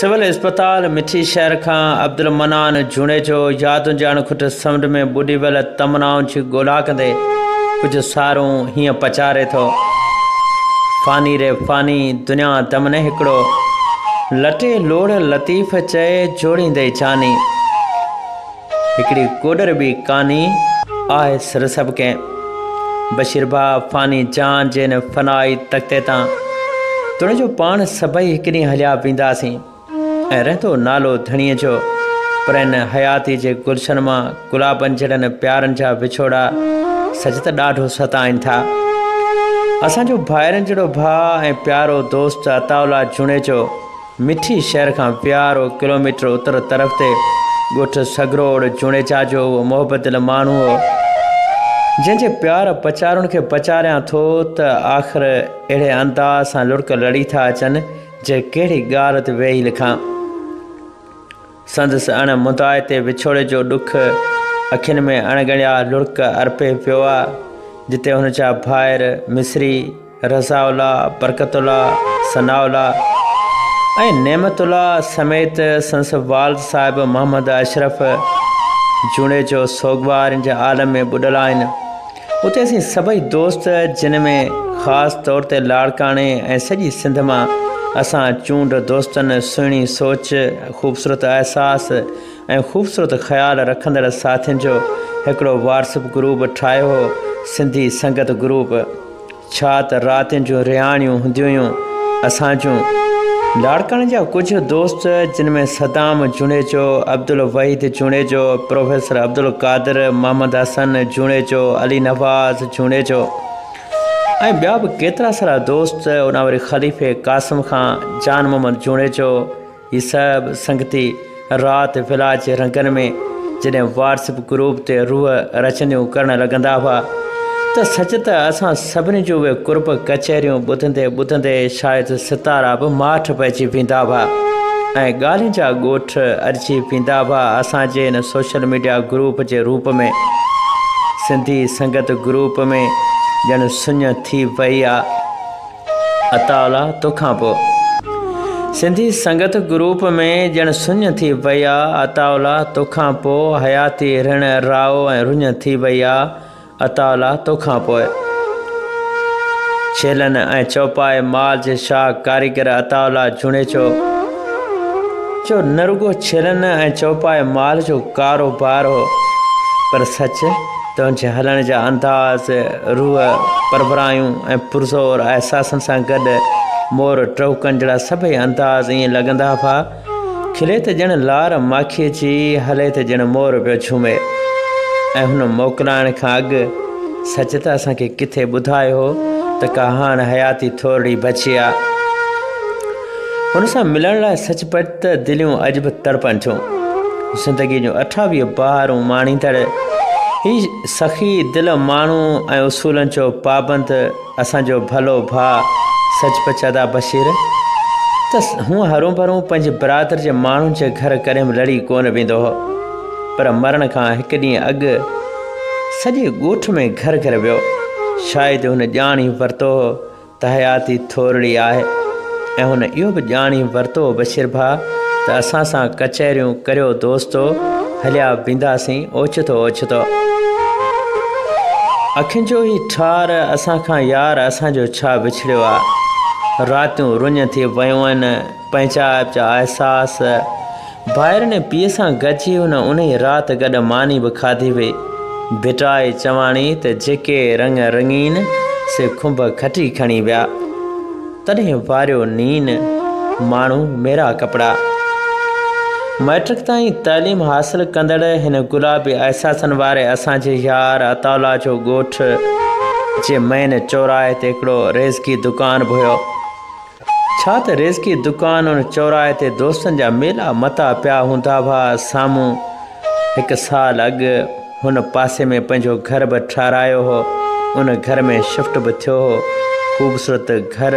Civil अस्पताल मिठी शहर का अब्दुल मनान जूने जो याद जान खुट समुंड में बुढ़ी वेल तमनाउन जी गोला कंदे कुछ सारूं हियां पचारे थो। फानी रे फानी दुनिया दमने हिकड़ो लटे लोड़ लतीफ़ चए जोड़ींदे जानी हिकड़ी कोडर भी कानी आहे सिर सब के बशीर भा फानी जान जेन फनाई तकते ता तुण जो पान सभई हिकड़ी हलिया पींदासीं रहतो नालो धणीअ जो पर इन हयाती जे गुलशन मां गुलाबनि जहिड़नि प्यारनि जा विछोड़ा सच त ॾाढो सताइनि था। असांजो भाइरनि जहिड़ो भाउ ऐं प्यारो दोस्त अताउल्ला जूने जो मिठी शहर खां 11 किलोमीटर उत्तर तरफ़ ते ॻोठ सगरोड़ जूनेजा जो उहो मोहबत माण्हू हो जंहिंजे प्यार पचारुनि खे पचारियां थो त आख़िर अहिड़े अंदाज़ सां लुड़क लड़ी था अचनि जे कहिड़ी ॻाल्हि ते वेही लिखां। संदसि अण मुदाए ते विछोड़े जो ॾुख अखियुनि में अणगणिया लुड़क अर्पे पियो आहे जिते हुन जा भाइर मिस्री रज़ाउल्ला बरकतुल्ला सनाउल्ला ऐं नेमतुल्ला समेत संस वालिद साहिब मोहम्मद अशरफ जूने जो सोगवारनि जे आलम में ॿुॾल आहिनि। उते असीं सभई दोस्त जिन में ख़ासि तौर ते लाड़काणे ऐं सॼी सिंध मां असां चूंड दोस्तनि सुहिणी सोच ख़ूबसूरत अहसास ऐं ख़ूबसूरत ख़्याल रखंदड़ साथियुनि जो हिकिड़ो व्हाट्सएप ग्रुप ठाहियो हो सिंधी संगत ग्रुप। छा त रातियुनि जूं रिहाणियूं हूंदियूं हुयूं। असां जूं लाड़काणे जा कुझु दोस्त जिन में सदाम जूने जो अब्दुल वहीद जूने जो प्रोफेसर अब्दुल कादिर मोहम्मद हसन जूने जो अली नवाज़ जूने जो ऐं ॿिया बि केतिरा सारा दोस्त उन वरी ख़लीफ़े क़ासिम खां जान मोहम्मद जूने जो ही सभु संगती राति विलाज जे रंगनि में जॾहिं व्हाट्सएप ग्रुप ते रूह रचंदियूं करणु लॻंदा हुआ त सच त असां सभिनी जूं उहे कुर्ब कचहरियूं ॿुधंदे ॿुधंदे शायदि सितारा बि माठ पइजी वेंदा हुआ ऐं ॻाल्हियुनि जा ॻोठ अरिजी वेंदा हुआ असांजे हिन सोशल मीडिया ग्रुप जे रूप में। सिंधी संगत ग्रुप में ॼण सुञ थी वई आहे अताउल्ला तोखां पोइ। सिंधी संगत ग्रुप में ॼण सुञ थी वई आहे अताउल्ला तोखां पोइ। हयाती ऋण राओ ऐं रुञ थी वई आहे अताउल्ला तोखां पोइ। छेलनि ऐं चौपाए माल जे शाह कारीगर अताउल्ला जूने जो न रुगो छेलनि ऐं चौपाए माल जो कारोबार हो पर सच तुंहिंजे हलण जा अंदाज़ रूह परबरायूं ऐं पुरज़ोर अहसासनि सां गॾु मोर टहकनि जहिड़ा सभई अंदाज़ ईअं लॻंदा हुआ खिले त ॼण लार माखीअ जी हले त ॼण मोर पियो झूमे। ऐं हुन मोकिलाइण खां अॻु सच त असांखे किथे ॿुधायो हो त का हाणे हयाती थोरी बची आहे। हुन सां मिलण लाइ सचपच त दिलियूं अॼु बि तड़पनि थियूं। ज़िंदगी जूं 28 बहारूं माणींदड़ ही सखी दिल माण्हू ऐं उसूलनि जो पाबंद असांजो भलो भाउ सचपच अदा बशीर त हूअं हरूं भरूं पंहिंजे बिरादर जे माण्हुनि जे घर कॾहिं बि लड़ी कोन वेंदो हो पर मरण खां हिकु ॾींहुं अॻु सॼे ॻोठ में घर घर वियो। शायदि हुन ॼाणी वरितो हो त हयाती थोरड़ी आहे ऐं हुन इहो बि ॼाणी वरितो बशीर भाउ त असां सां कचहरियूं करियो दोस्तो हलिया वेंदासीं ओचितो ओचितो। अखियुनि जो ई ठार असां खां यार असांजो छा विछड़ियो आहे। रातियूं रुञ थी वियूं आहिनि पंहिंजाइप जा अहसास भाइर ने पीउ सां गॾिजी उन ई राति गॾु मानी बि खाधी हुई। भिटाए चवाणी त जेके रंग रंगीन से खुंभ खटी खणी विया तॾहिं वारियो नीन माण्हू मेरा कपिड़ा। मैट्रिक ताईं तइलीम हासिल कंदड़ हिन गुलाबी अहसासनि वारे असांजे यार अताउल्ला जो ॻोठ जे मेन चौराहे ते हिकिड़ो रेज़की दुकान बि हुयो। छा त रेज़की दुकान उन चौराहे ते दोस्तनि जा मेला मता पिया हूंदा हुआ। साम्हूं 1 साल अॻु हुन पासे में पंहिंजो घर बि ठारायो हो। उन घर में शिफ्ट बि थियो हो। ख़ूबसूरत घर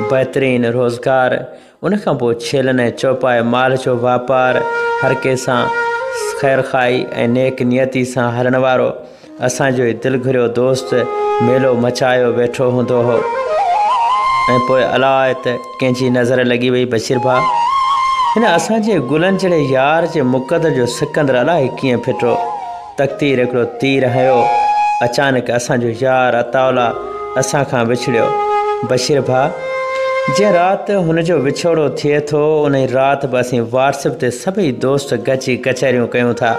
बहितरीन रोज़गार उन खां पोइ छेलनि ऐं चौपाए माल जो वापारु हर कंहिंसां ख़ैर खाई ऐं नेक नियती सां हलण वारो असांजो ई दिलि घुरियो दोस्त मेलो मचायो वेठो हूंदो हो। ऐं पोइ अलाए त कंहिंजी नज़र लॻी वई बशीर भाउ हिन असांजे गुलनि जहिड़े यार जे मुक़दर जो सिकंदर अलाए कीअं फिटो। तक़दीर हिकिड़ो तीर हयो, अचानक असांजो यार अताउला असां खां विछड़ियो। बशीर भाउ, जंहिं राति हुनजो विछोड़ो थिए थो उन राति बि असीं व्हाट्सएप ते सभई दोस्त गची कचहरियूं कयूं था।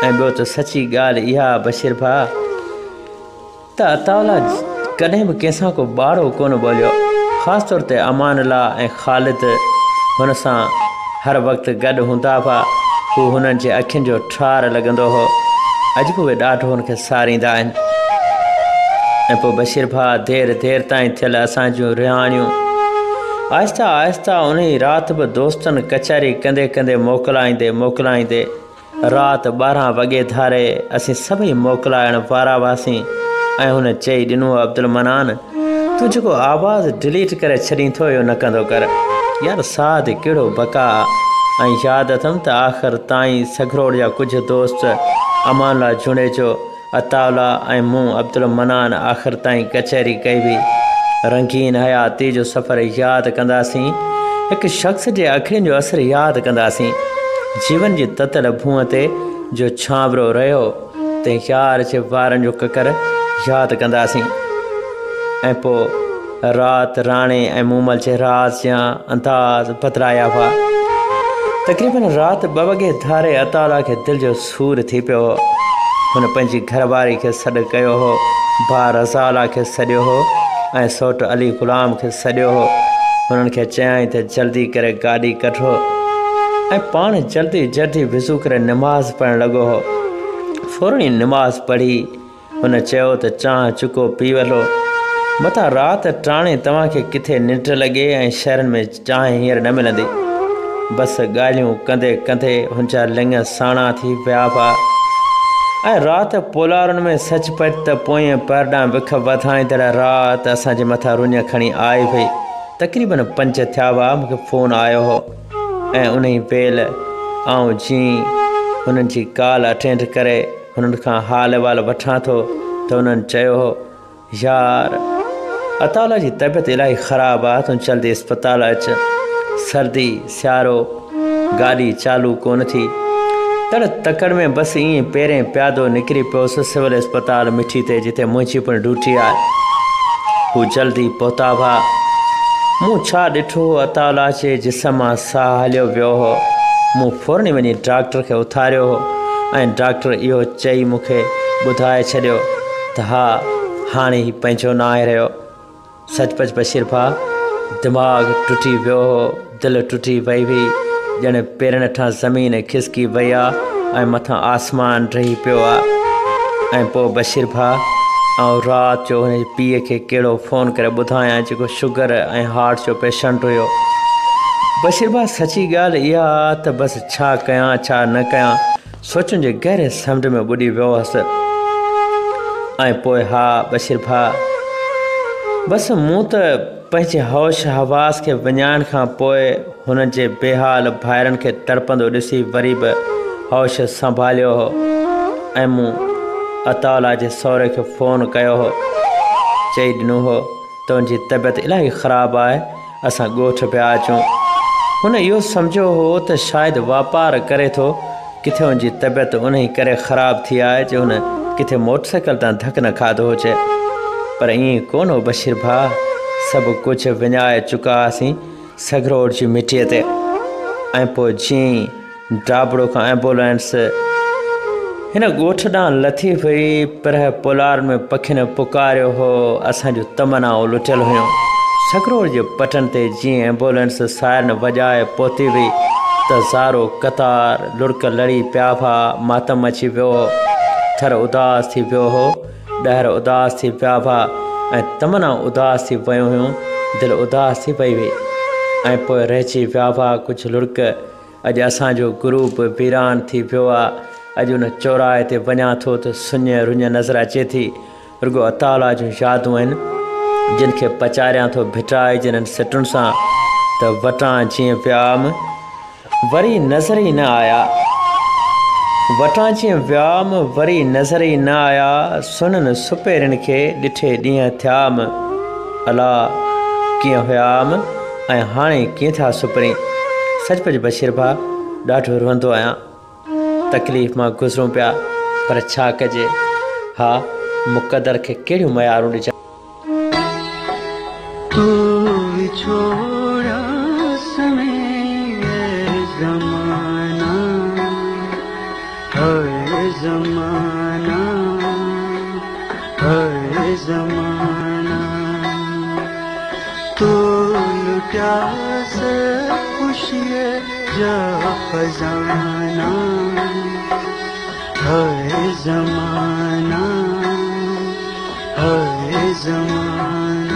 ऐं ॿियो त सची ॻाल्हि इहा बशीर भाउ त अताउला कॾहिं बि कंहिंसां को ॿाड़ो कोन ॿोलियो। ख़ासि तौर ते अमानुल्ला ऐं ख़ालिद हुन सां हर वक़्तु गॾु हूंदा हुआ। हू हुननि जे अखियुनि जो ठार लॻंदो हो। अॼु बि उहे ॾाढो हुनखे सारींदा आहिनि। ऐं पोइ बशीर भाउ देरि ताईं थियल असांजूं रिहाणियूं आहिस्ता आहिस्ता उन राति बि दोस्तनि कचहरी कंदे कंदे मोकिलाईंदे राति 12 वॻे धारे असीं सभई मोकिलाइण वारा हुआसीं। ऐं हुन चई ॾिनो, अब्दुल मनान, तूं जेको आवाज़ु डिलीट करे छॾीं थो इहो न कंदो कर यार। साद कहिड़ो बका। ऐं यादि अथमि त आख़िर ताईं सगरोड़ जा कुझु दोस्त अमानुल्ला जुड़ेजो, अताउला ऐं मूं अब्दुल मनान आख़िर ताईं कचहरी कई हुई। रंगीन हयाती जो सफ़र यादि कंदासीं, हिकु शख़्स जे अखियुनि जो असरु यादि कंदासीं, जीवन जी ततल भूअ ते जो छांवरो रहियो ते यार जे वारनि जो ककर यादि कंदासीं। ऐं पोइ राति राणे ऐं मूमल जे राज़ जा अंदाज़ बदिलाया हुआ। तक़रीबन राति 2 वॻे धारे अताउला खे दिलि जो सूर थी पियो हो। हुन पंहिंजी घरवारी खे सॾु कयो हो, भाउ रज़ाउला खे सॾियो हो ऐं सौट अली ग़ुलाम खे सॾियो हो। हुननि खे चयाईं त जल्दी करे गाॾी कढो ऐं पाण जल्दी विज़ू करे निमाज़ पढ़णु लॻो हो। फ़ौरन ई निमाज़ पढ़ी हुन चयो त चांहि चुको पी वठो, मथां राति टाणे तव्हांखे किथे निंड लॻे ऐं शहरनि में चांहि हींअर न मिलंदी। बसि ॻाल्हियूं कंदे कंदे हुनजा लिङ साणा थी विया हुआ। ऐं राति पोलारुनि में सच पट त पोएं परॾां विख वधाईंदड़ राति असांजे मथां रुञ खणी आई हुई। तक़रीबन 5 थिया हुआ, मूंखे फ़ोन आयो हो ऐं उन ई बेल आउं जीअं हुननि जी कॉल अटेंड करे हुननि खां हाल अहिवाल वठां थो त हुननि चयो हो, यार अताउला जी तबियत इलाही ख़राबु आहे, तूं जल्दी अस्पताल अच। सर्दी सियारो, गाॾी चालू कोन थी। तड़ तकड़ में बसि ईअं पहिरें प्यादो निकिरी पियोसि सिविल अस्पताल मिठी ते, जिते मुंहिंजी पिणु ड्यूटी आहे। हू जल्दी पहुता हुआ। मूं छा ॾिठो, अताउला जे जिस्म मां साहु हलियो वियो हो। मूं फ़ौरन वञी डॉक्टर खे उथारियो हो ऐं डॉक्टर इहो चई मूंखे ॿुधाए छॾियो त हा, हाणे ई पंहिंजो न आहे रहियो। सचपच बशीर भाउ, दिमाग़ु टुटी वियो हो, दिलि टुटी वई हुई, ॼण पेरनि हेठां ज़मीन खिसकी वई आहे ऐं मथां आसमान रही पियो आहे। ऐं पोइ बशीर भाउ, ऐं राति जो हुन पीउ खे कहिड़ो फ़ोन करे ॿुधायां जेको शुगर ऐं हार्ट जो पेशेंट हुयो। बशीर भाउ, सची ॻाल्हि इहा आहे त बसि छा कयां छा न कयां सोचण जे गहरे समुंड में ॿुॾी वियो हुअसि। ऐं पोइ हा बशीर भाउ, बसि मूं त पंहिंजे होश हवास खे विञाइण खां पोइ हुननि जे बेहाल भाइरनि खे तड़पंदो ॾिसी वरी बि होश संभालियो हो। ऐं मूं अताउला जे सहुरे खे फ़ोन कयो हो, चई ॾिनो हो त हुनजी तबियत इलाही ख़राबु आहे, असां ॻोठ पिया अचूं। हुन इहो सम्झो हो त शायदि वापारु करे थो, किथे हुनजी तबियत उन ई करे ख़राबु थी आहे जो हुन किथे मोटरसाइकिल तां धकु न खाधो हुजे। पर ईअं कोन हो बशीर भाउ, सभु कुझु विञाए चुका हुआसीं सगरोड़ जी मिटीअ ते। ऐं पोइ जीअं डाबड़ो खां एम्बुलेंस हिन ॻोठ ॾांहुं लथी हुई, पर पोलार में पखियुनि पुकारियो हो, असांजूं तमनाऊं लुटियल हुयूं। सगरोड़ जे पटनि ते जीअं एम्बुलेंस सायरन वॼाए पहुती हुई त ज़ारो कतार लुड़क लड़ी पिया हुआ, मातम अची वियो हो, थर उदास थी वियो हो, ॾहर उदास थी पिया हुआ ऐं तमना उदास थी वियूं हुयूं, दिलि उदास थी पई हुई। ऐं पोइ रहिजी विया हुआ कुझु लुड़क। अॼु असांजो ग्रुप वीरान थी वियो आहे। अॼु हुन चौराहे ते वञा थो त सुञ रुञ नज़र अचे थी, रुॻो अताउला जूं यादूं आहिनि जिन खे पचारियां थो भिटाए जिन्हनि सिटुनि सां त वटां जीअं वियाम वरी नज़र ई न आया, वटां जीअं वियाम वरी नज़र ई न आया, सुननि सुपेरनि खे ॾिठे ॾींहं थियाम, अला कीअं हुयाम ऐं हाणे कीअं था सुपरी। सचमुच बशीर भा ॾाढो रोंदो आहियां, तकलीफ़ मां गुज़रूं पिया, पर छा कजे। हा, मुक़दर खे कहिड़ियूं मयारूं ॾिजां। तू छोड़ा समय ज़माना, हर ज़माना, हर ज़माना, तू लुटा से खुशिये जा खजाना, हर ज़माना, हर ज़माना।